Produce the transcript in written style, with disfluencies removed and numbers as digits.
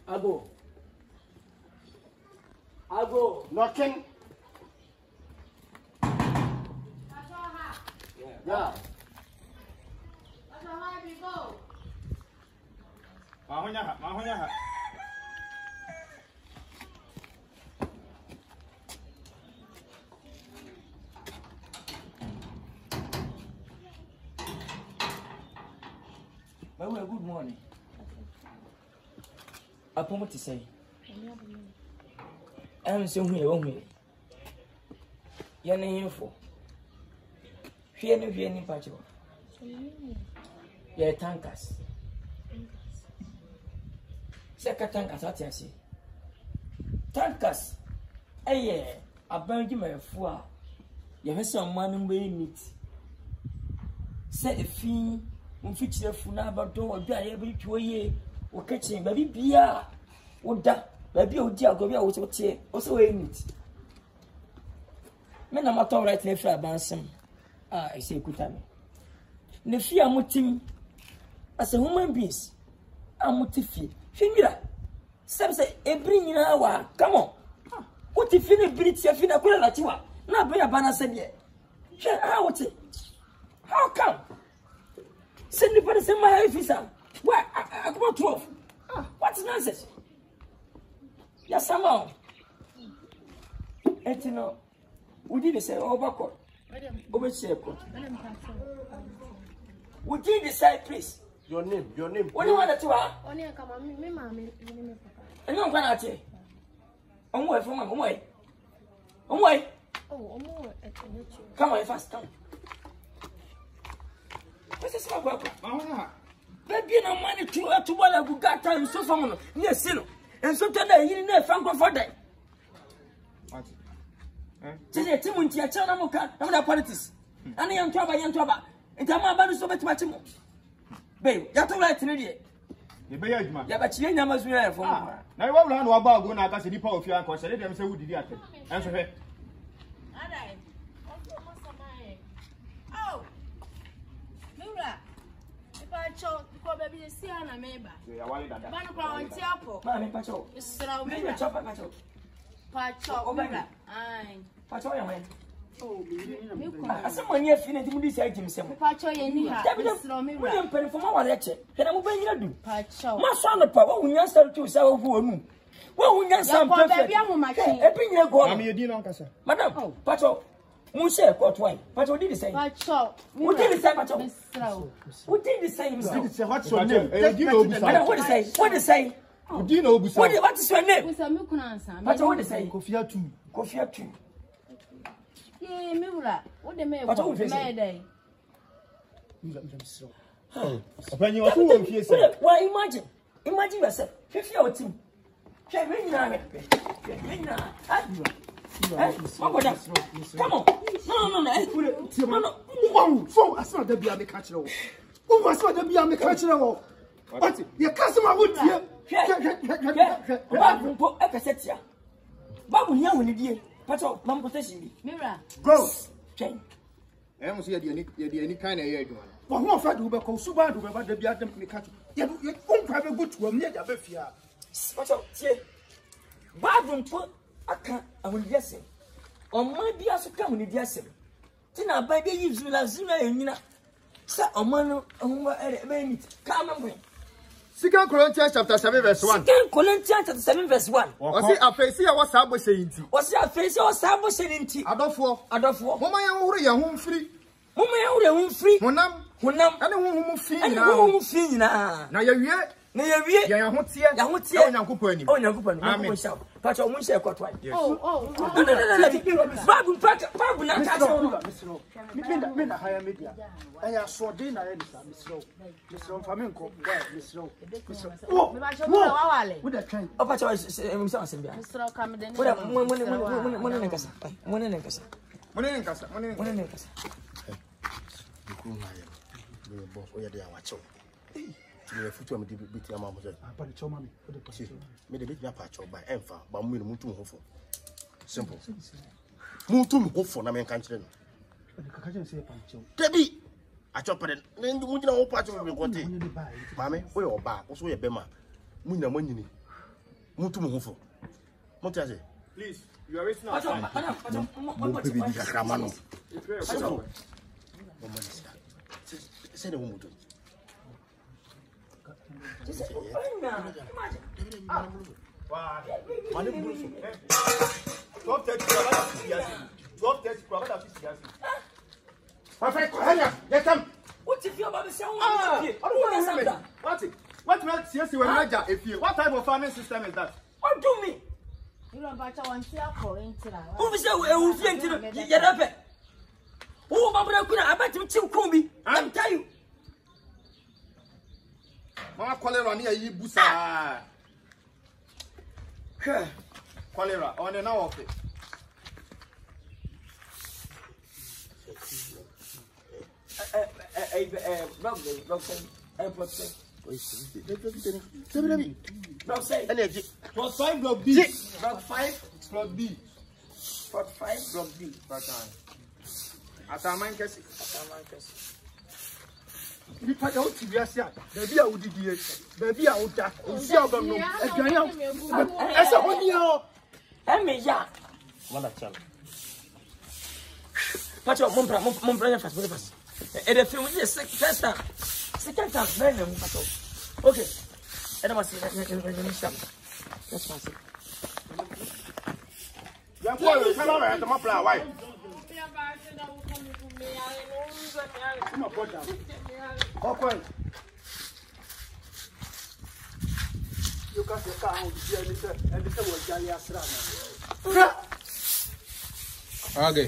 Ago. Knocking. Yeah. Mahonya. Good morning. Upon what to say? I'm so here. Your name for fear no fear any patch. Your tankers. Second tankers, what I say. Tankers. Eh, a bang you my fool. You have some man way meet. Set a fee. Feature funa about don't be able to ye or catching baby beer or that baby or dear go also in it. Men are not all right left about some. I say good time. The fear mutim as a human beings. I'm mutifi. Finger. Some say a bring in our come on. What if you bring your finna cool at you? Not bring a banner said yet. How come? Send me for the same my officer. Why? I come out 12. What's nonsense? Yes, somehow. And you know, we didn't say overcoat. Overshape. We did decide, please. Your name. What do you want to are? Only come on, me, mammy. And I'm going to say, I'm away from my way. I'm away. Oh, more at Come on, fast, come. What is my work? Baby, no money to what I got time so from near Silo. And so today, you know, Franco for that. Today, Timothy, a channel, I'm not politics. And I am trouble, and I'm about so much more. Babe, you're too right in it. The Bayard, yeah, but you never swear for now. What land about going out as a depot of your uncle? Said them say, who did you answer her? Baby, see, I'm a member. I wanted that. One Tiapo, Mammy Pacho. Maybe a chopper, Pacho. Pacho, aye. Pacho, I went. Oh, someone here finished this item. Pacho, you need William Penny from our lecture. Can I bring you? Pacho. My son, the power when you start to sell who moon. Well, we got some baby, I'm my king. A pin your go. I'm your dinner, Madame. Pacho. Monsieur, what way? Pacho did the same. Pacho. Who did the same, Pacho? Who did the same? What's your name? What is say? What is say? Do you know what is your name? With a milk answer. Pacho, what is say? Coffee two. Yea, Mura. What the mayor was day. When you are who here, why imagine yourself. 50 or 2. Come on. No. Wow, I saw the be a catcher. Oh, I saw the be a catcher. What? Your customer would hear. Babu, here when you Pacho, Mam possession. Mira. Go. Chain. I don't see any kind of air. But one friend who become so bad over the be at them catcher. You won't have a good one near the Befia. Pacho, Babu put a car, I will guess him. On my beer, so come with yes. Tina, baby, you Zula, and you know, sir, a man who come and bring. 2 Corinthians chapter 7 verse 1. 2 Corinthians chapter 7 verse 1. I see a face here was Sabo saying. What's your face or Sabo saying? Adolfo. Mama, you are home free. Mama, you are free. Honam, and a woman free now. Now you're here. You're not here. You're not here. Oh, no, good. I'm shall. But I won't say quite right. Oh, Babu, not men higher media. I saw dinner, Mr. Flamenco, Mr. Oh, with a train. Oh, Pacho is something. Mr. Comedy. You future me beat your mamma. But it's your mammy. Made a bit of patch by Enfa, but Mutu Hofo. Simple. Mutu Hofo, I mean, country. I can say, Debbie, I chop it. Then you know, patch of what? Mammy, we are back. Also, a bema. Muna money. Mutu mo hofo. Montaze. Please, you are wasting our Pacho, time. Mo baby di kakama no. Pacho. Mo manisa. Se ne mo mutu. Wow. Mane bulu. 12:30. Perfect. Hanya, get them. What if you about the sound? What type of farming system is that? What do me? You don't bacha one tia ko intira. Who say we fi intira? Ya dape. Who mabra kuna abati ti kumbi. I'm tell you. Mama cholera ni ayi busa. Cholera on the now of it. Rock say. Energy. Block 5 block B. Block 5 block B. Block 5 block B. Ataman kesi. Ni pa da o ti bi ase a. Da bi a wo didi e. Da bi a wo da. Nsi a ba no. Aduane a. Ese ho ni o. Emi ya. Mala chan. Pacho, mon brother fast. And the film is first time. Second time, very long. Okay. I don't want to see. That's fast. You are going to tell her to apply. Why? Okay. You can say car on the and this was Jali Asra. Okay.